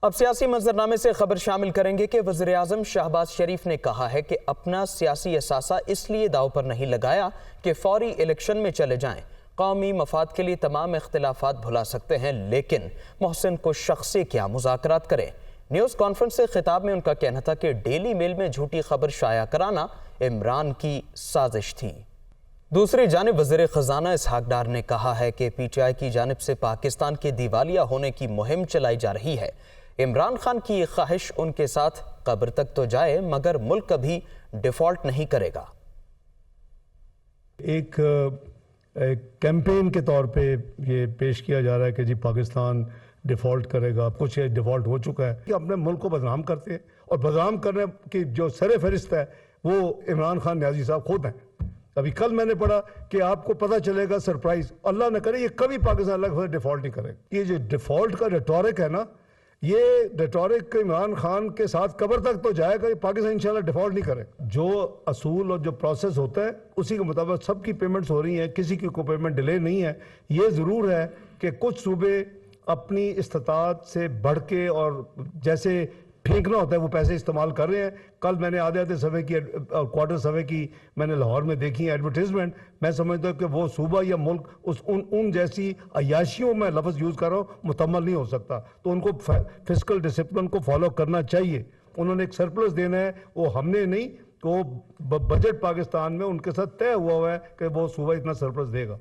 اب سیاسی منظرنامے سے خبر شامل کریں گے کہ وزیراعظم شہباز شریف نے کہا ہے کہ اپنا سیاسی اثاثہ اس لیے داؤ پر نہیں لگایا کہ فوری الیکشن میں چلے جائیں۔ قومی مفاد کے لیے تمام اختلافات بھلا سکتے ہیں، لیکن محسن کو شخصی کیا مذاکرات کریں۔ نیوز کانفرنس سے خطاب میں ان کا کہنا تھا کہ ڈیلی میل میں جھوٹی خبر شائع کرانا عمران کی سازش تھی۔ دوسری جانب وزیر خزانہ اسحاق ڈار نے کہا ہے کہ پی ٹی آئی کی جانب سے پاکستان کے دیوالیہ ہونے کی مہم چلائی جا رہی ہے۔ عمران خان کی یہ خواہش ان کے ساتھ قبر تک تو جائے مگر ملک کبھی ڈیفالٹ نہیں کرے گا۔ ایک کیمپین کے طور پہ یہ پیش کیا جا رہا ہے کہ جی پاکستان ڈیفالٹ کرے گا، کچھ ڈیفالٹ ہو چکا ہے، کہ اپنے ملک کو بدنام کرتے ہیں، اور بدنام کرنے کی جو سر فہرست ہے وہ عمران خان نیازی صاحب خود ہیں۔ ابھی کل میں نے پڑھا کہ آپ کو پتہ چلے گا سرپرائز، اللہ نہ کرے یہ کبھی پاکستان لگ ڈیفالٹ نہیں کرے گا۔ یہ جو ڈیفالٹ کا ریٹورک ہے نا، یہ ریٹورک عمران خان کے ساتھ قبر تک تو جائے گا، یہ پاکستان انشاءاللہ ڈیفالٹ نہیں کرے۔ جو اصول اور جو پروسیس ہوتا ہے اسی کے مطابق سب کی پیمنٹس ہو رہی ہیں، کسی کی کوئی پیمنٹ ڈیلے نہیں ہے۔ یہ ضرور ہے کہ کچھ صوبے اپنی استطاعت سے بڑھ کے اور جیسے پھینکنا ہوتا ہے وہ پیسے استعمال کر رہے ہیں۔ کل میں نے آدھے سوے کی اور کوارٹر سوے کی میں نے لاہور میں دیکھی ایڈورٹیزمنٹ، میں سمجھتا ہوں کہ وہ صوبہ یا ملک ان جیسی عیاشیوں میں لفظ یوز کر رہا ہوں مکمل نہیں ہو سکتا، تو ان کو فسکل ڈسپلن کو فالو کرنا چاہیے۔ انہوں نے ایک سرپلس دینا ہے، وہ ہم نے نہیں، وہ بجٹ پاکستان میں ان کے ساتھ طے ہوا ہے کہ وہ صوبہ اتنا سرپلس دے گا۔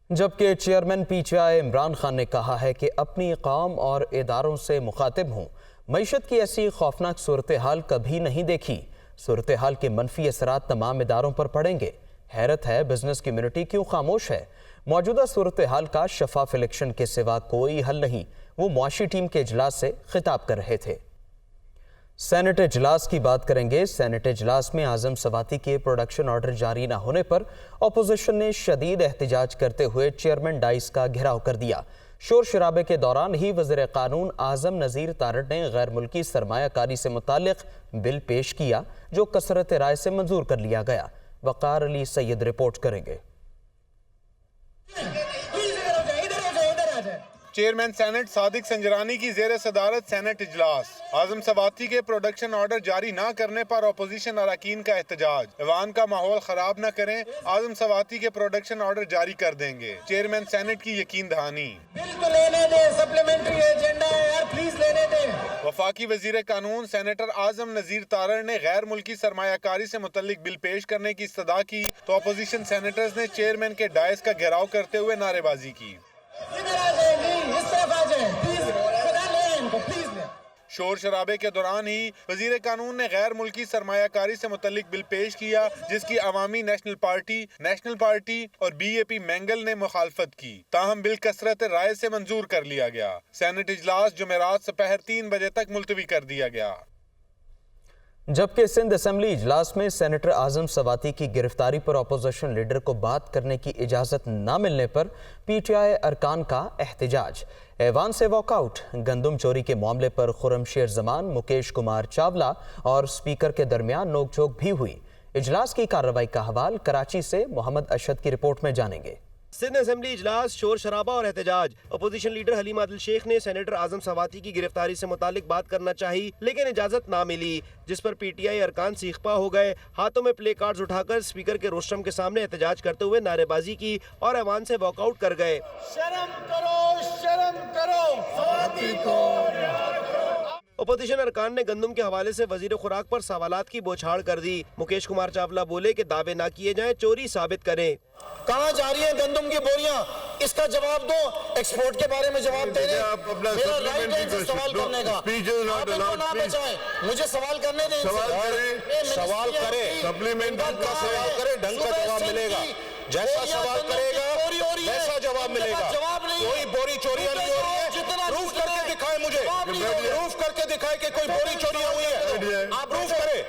جبکہ chairman P T I Imran Khan نے کہا ہے کہ اپنی قوم اور اداروں سے مخاطب ہوں، معیشت کی ایسی خوفناک صورتحال کبھی نہیں دیکھی، صورتحال کے منفی اثرات تمام اداروں پر پڑیں گے۔ حیرت ہے بزنس کمیونٹی کیوں خاموش ہے؟ موجودہ صورتحال کا شفاف الیکشن کے سوا کوئی حل نہیں، وہ معاشی ٹیم کے اجلاس سے خطاب کر رہے تھے۔ سینٹ اجلاس کی بات کریں گے۔ سینٹ اجلاس میں اعظم سواتی کے پروڈکشن آرڈر جاری نہ ہونے پر اپوزیشن نے شدید احتجاج کرتے ہوئے چیئرمین ڈائس کا گھیراؤ کر دیا۔ شور شرابے کے دوران ہی وزیر قانون اعظم نذیر تارڑ نے غیر ملکی سرمایہ کاری سے متعلق بل پیش کیا جو کثرت رائے سے منظور کر لیا گیا۔ وقار علی سید رپورٹ کریں گے۔ چیئرمین سینٹ صادق سنجرانی کی زیر صدارت سینٹ اجلاس، اعظم سواتی کے پروڈکشن آرڈر جاری نہ کرنے پر اپوزیشن اراکین کا احتجاج۔ ایوان کا ماحول خراب نہ کریں، اعظم سواتی کے پروڈکشن آرڈر جاری کر دیں گے، چیئرمین سینٹ کی یقین دہانی۔ وفاقی وزیر قانون سینیٹر اعظم نذیر تارڑ نے غیر ملکی سرمایہ کاری سے متعلق بل پیش کرنے کی استدعا کی تو اپوزیشن سینیٹرز نے چیئرمین کے ڈائس کا گھیراؤ کرتے ہوئے نعرے بازی کی۔ شور شرابے کے دوران ہی وزیر قانون نے غیر ملکی سرمایہ کاری سے متعلق بل پیش کیا جس کی عوامی نیشنل پارٹی اور بی اے پی مینگل نے مخالفت کی، تاہم بل کثرت رائے سے منظور کر لیا گیا۔ سینٹ اجلاس جمعرات سپہر 3 بجے تک ملتوی کر دیا گیا۔ جبکہ سندھ اسمبلی اجلاس میں سینیٹر اعظم سواتی کی گرفتاری پر اپوزیشن لیڈر کو بات کرنے کی اجازت نہ ملنے پر پی ٹی آئی ارکان کا احتجاج۔ ایوان سے واک آؤٹ۔ گندم چوری کے معاملے پر خرم شیر زمان، مکیش کمار چاولہ اور اسپیکر کے درمیان نوک جھوک بھی ہوئی۔ اجلاس کی کارروائی کا حوال کراچی سے محمد اشد کی رپورٹ میں جانیں گے۔ سندھ اسمبلی اجلاس، شور شرابہ اور احتجاج۔ اپوزیشن لیڈر حلیم عادل شیخ نے سینیٹر اعظم سواتی کی گرفتاری سے متعلق بات کرنا چاہی لیکن اجازت نہ ملی، جس پر پی ٹی آئی ارکان سیخ پا ہو گئے، ہاتھوں میں پلے کارڈز اٹھا کر اسپیکر کے روسٹرم کے سامنے احتجاج کرتے ہوئے نعرے بازی کی اور ایوان سے واک آؤٹ کر گئے۔ شرم کرو سواتی کو۔ اپوزیشن ارکان نے گندم کے حوالے سے وزیر خوراک پر سوالات کی بوچھاڑ کر دی۔ مکیش کمار چاولہ بولے کہ دعوے نہ کیے جائیں، چوری ثابت کریں۔ کہاں جا رہی ہیں گندم کی بوریاں؟ اس کا جواب دو۔ ایکسپورٹ کے بارے میں جواب دے دیں۔ میرا رائٹ ہے ان سے سوال کرنے کا، آپ ان کو نہ بچائیں، مجھے سوال کرنے دیں۔ سوال کرے، سپلیمنٹری کا سوال کرے، ڈھنگ کا جواب ملے گا۔ جیسا سوال کرے گا ویسا جواب ملے گا۔ کوئی بوری چوریاں نہیں ہو رہی ہے، پروف کر کے دکھائے مجھے، پروف کر کے دکھائے کہ کوئی بوری چوریاں ہوئی ہے، آپ پروف کرے۔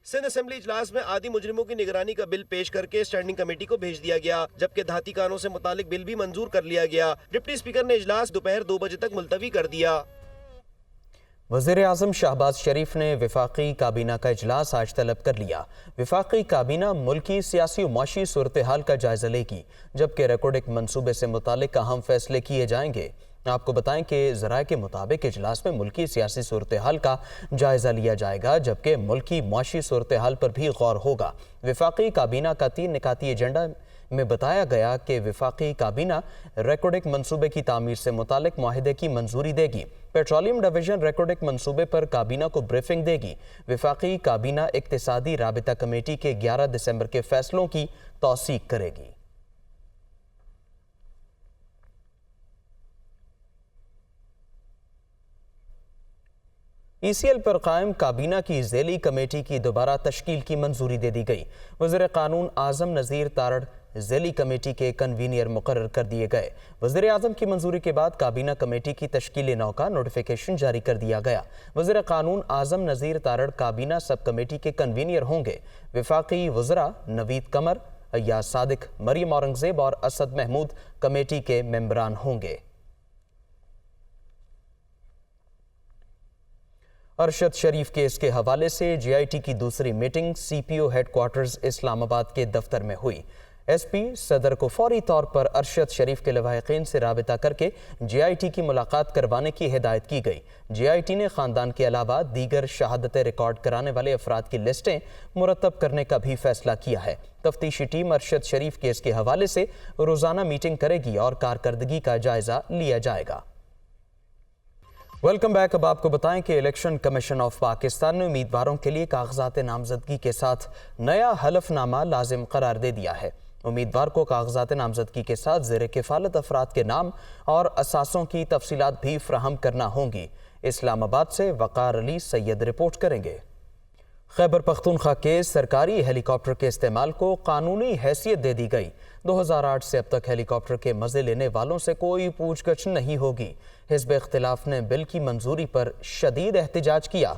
سندھ اسمبلی اجلاس میں عادی مجرموں کی نگرانی کا بل پیش کر کے اسٹینڈنگ کمیٹی کو بھیج دیا گیا، جبکہ دھاتی کانوں سے متعلق بل بھی منظور کر لیا گیا۔ ڈپٹی اسپیکر نے اجلاس دوپہر 2 بجے تک ملتوی کر دیا۔ وزیر اعظم شہباز شریف نے وفاقی کابینہ کا اجلاس آج طلب کر لیا۔ وفاقی کابینہ ملکی سیاسی و معاشی صورتحال کا جائزہ لے گی، جبکہ ریکارڈنگ منصوبے سے متعلق اہم فیصلے کیے جائیں گے۔ آپ کو بتائیں کہ ذرائع کے مطابق اجلاس میں ملکی سیاسی صورتحال کا جائزہ لیا جائے گا، جبکہ ملکی معاشی صورتحال پر بھی غور ہوگا۔ وفاقی کابینہ کا 3 نکاتی ایجنڈا میں بتایا گیا کہ وفاقی کابینہ ریکوڈک منصوبے کی تعمیر سے متعلق معاہدے کی منظوری دے گی۔ پیٹرولیم ڈویژن ریکوڈک منصوبے پر کابینہ کو بریفنگ دے گی۔ وفاقی کابینہ اقتصادی رابطہ کمیٹی کے 11 دسمبر کے فیصلوں کی توثیق کرے گی۔ ای سی ایل پر قائم کابینہ کی ذیلی کمیٹی کی دوبارہ تشکیل کی منظوری دے دی گئی۔ وزیر قانون اعظم نذیر تارڑ ذیلی کمیٹی کے کنوینئر مقرر کر دیے گئے۔ وزیر اعظم کی منظوری کے بعد کابینہ کمیٹی کی تشکیل نو کا نوٹیفیکیشن جاری کر دیا گیا۔ وزیر قانون اعظم نذیر تارڑ کابینہ سب کمیٹی کے کنوینئر ہوں گے۔ وفاقی وزراء نوید قمر، ایاز صادق، مریم اورنگزیب اور اسد محمود کمیٹی کے ممبران ہوں گے۔ ارشد شریف کیس کے حوالے سے جے آئی ٹی کی دوسری میٹنگ سی پی او ہیڈ کوارٹرز اسلام آباد کے دفتر میں ہوئی۔ ایس پی صدر کو فوری طور پر ارشد شریف کے لواحقین سے رابطہ کر کے جے آئی ٹی کی ملاقات کروانے کی ہدایت کی گئی۔ جے آئی ٹی نے خاندان کے علاوہ دیگر شہادتیں ریکارڈ کرانے والے افراد کی لسٹیں مرتب کرنے کا بھی فیصلہ کیا ہے۔ تفتیشی ٹیم ارشد شریف کیس کے حوالے سے روزانہ میٹنگ کرے گی اور کارکردگی کا جائزہ لیا جائے گا۔ Welcome back. اب آپ کو بتائیں کہ الیکشن کمیشن آف پاکستان نے امیدواروں کے لیے کاغذات نامزدگی کے ساتھ نیا حلف نامہ لازم قرار دے دیا ہے۔ امیدوار کو کاغذات نامزدگی کے ساتھ زیر کفالت افراد کے نام اور اثاثوں کی تفصیلات بھی فراہم کرنا ہوں گی۔ اسلام آباد سے وقار علی سید رپورٹ کریں گے۔ خیبر پختونخوا کے سرکاری ہیلی کاپٹر کے استعمال کو قانونی حیثیت دے دی گئی۔ 2008 سے اب تک ہیلی کاپٹر کے مزے لینے والوں سے کوئی پوچھ گچھ نہیں ہوگی۔ حزب اختلاف نے بل کی منظوری پر شدید احتجاج کیا۔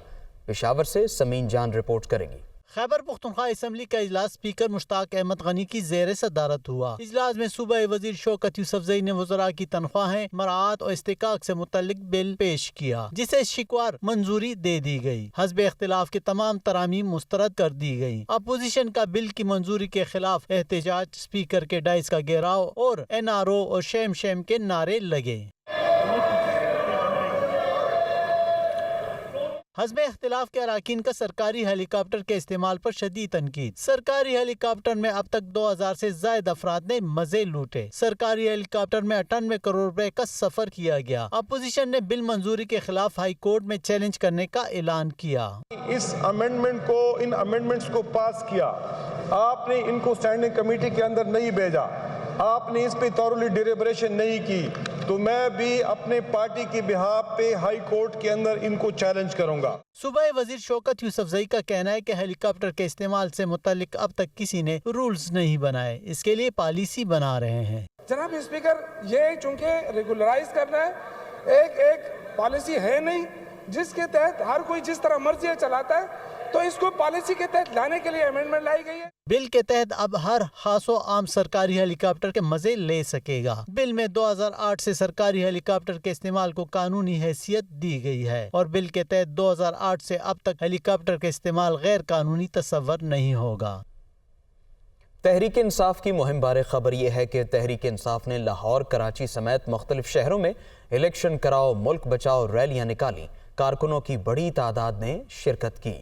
پشاور سے سمین جان رپورٹ کریں گی۔ خیبر پختونخوا اسمبلی کا اجلاس اسپیکر مشتاق احمد غنی کی زیر صدارت ہوا۔ اجلاس میں صوبہ وزیر شوکت یوسفزئی نے وزراء کی تنخواہیں، مراعات اور استحقاق سے متعلق بل پیش کیا، جسے شکوار منظوری دے دی گئی۔ حزب اختلاف کے تمام ترامیم مسترد کر دی گئی۔ اپوزیشن کا بل کی منظوری کے خلاف احتجاج، اسپیکر کے ڈائس کا گھیراؤ اور این آر او اور شیم شیم کے نعرے لگے۔ حزب اختلاف کے اراکین کا سرکاری ہیلی کاپٹر کے استعمال پر شدید تنقید۔ سرکاری ہیلی کاپٹر میں اب تک 2000 سے زائد افراد نے مزے لوٹے۔ سرکاری ہیلی کاپٹر میں 98 کروڑ روپے کا سفر کیا گیا۔ اپوزیشن نے بل منظوری کے خلاف ہائی کورٹ میں چیلنج کرنے کا اعلان کیا۔ اس ان امینڈمنٹس کو پاس کیا، آپ نے ان کو اسٹینڈنگ کمیٹی کے اندر نہیں بھیجا، آپ نے اس پہ تورولی ڈیلیبریشن نہیں کی، تو میں بھی اپنے پارٹی کی بہاف پہ ہائی کورٹ کے اندر ان کو چیلنج کروں گا۔ صوبہ وزیر شوکت یوسفزئی کا کہنا ہے کہ ہیلی کاپٹر کے استعمال سے متعلق اب تک کسی نے رولز نہیں بنائے، اس کے لیے پالیسی بنا رہے ہیں۔ جناب اسپیکر، یہ چونکہ ریگولرائز کرنا ہے، ایک پالیسی ہے نہیں جس کے تحت ہر کوئی جس طرح مرضی چلاتا ہے، تو اس کو پالیسی کے تحت لانے کے لیے امینڈمنٹ لائی گئی ہے۔ بل کے تحت اب ہر خاص و عام سرکاری ہیلی کاپٹر کے مزے لے سکے گا۔ بل میں 2008 سے سرکاری ہیلی کاپٹر کے استعمال کو قانونی حیثیت دی گئی ہے اور بل کے تحت 2008 سے اب تک ہیلی کاپٹر کے استعمال غیر قانونی تصور نہیں ہوگا۔ تحریک انصاف کی مہم بارے خبر یہ ہے کہ تحریک انصاف نے لاہور، کراچی سمیت مختلف شہروں میں الیکشن کراؤ ملک بچاؤ ریلیاں نکالی۔ کارکنوں کی بڑی تعداد نے شرکت کی۔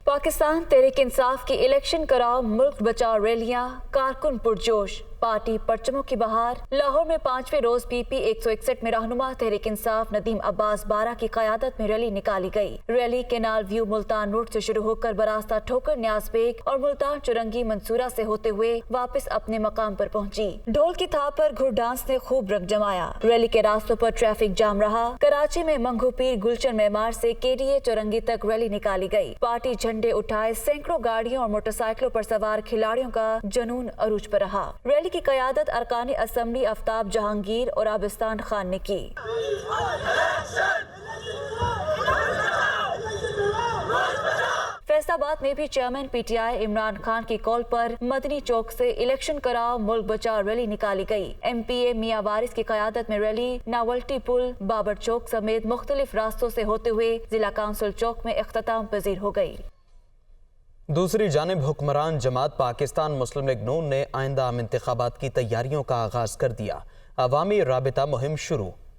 پاکستان تحریک انصاف کی الیکشن کراؤ ملک بچاؤ ریلیاں، کارکن پرجوش، پارٹی پرچموں کی بہار۔ لاہور میں 5ویں روز پی پی 161 میں رہنما تحریک انصاف ندیم عباس بارہ کی قیادت میں ریلی نکالی گئی۔ Rally canal view Multan road سے شروع ہو کر براستہ ٹھوکر نیاز بیگ اور ملتان چرنگی منصورہ سے ہوتے ہوئے واپس اپنے مقام پر پہنچی۔ ڈھول کی تھاپ پر گھڑ ڈانس نے خوب رنگ جمایا۔ ریلی کے راستوں پر ٹریفک جام رہا۔ کراچی میں منگو پیر گلشن معمار سے کے ڈی اے چرنگی تک ریلی نکالی گئی۔ پارٹی جھنڈے اٹھائے سینکڑوں گاڑیوں اور موٹر سائیکلوں پر سوار کھلاڑیوں کا جنون عروج پر رہا۔ ریلی کی قیادت ارکان اسمبلی آفتاب جہانگیر اور آبستان خان نے کی۔ فیصل آباد میں بھی chairman P T I Imran Khan کی کال پر مدنی چوک سے الیکشن کراؤ ملک بچاؤ ریلی نکالی گئی۔ ایم پی اے میاں وارث کی قیادت میں ریلی ناولٹی پل، بابر چوک سمیت مختلف راستوں سے ہوتے ہوئے ضلع کونسل چوک میں اختتام پذیر ہو گئی۔ دوسری جانب حکمران جماعت پاکستان مسلم لیگ نون نے آئندہ عام انتخابات کی تیاریوں کا آغاز کر دیا۔ عوامی رابطہ مہم شروع۔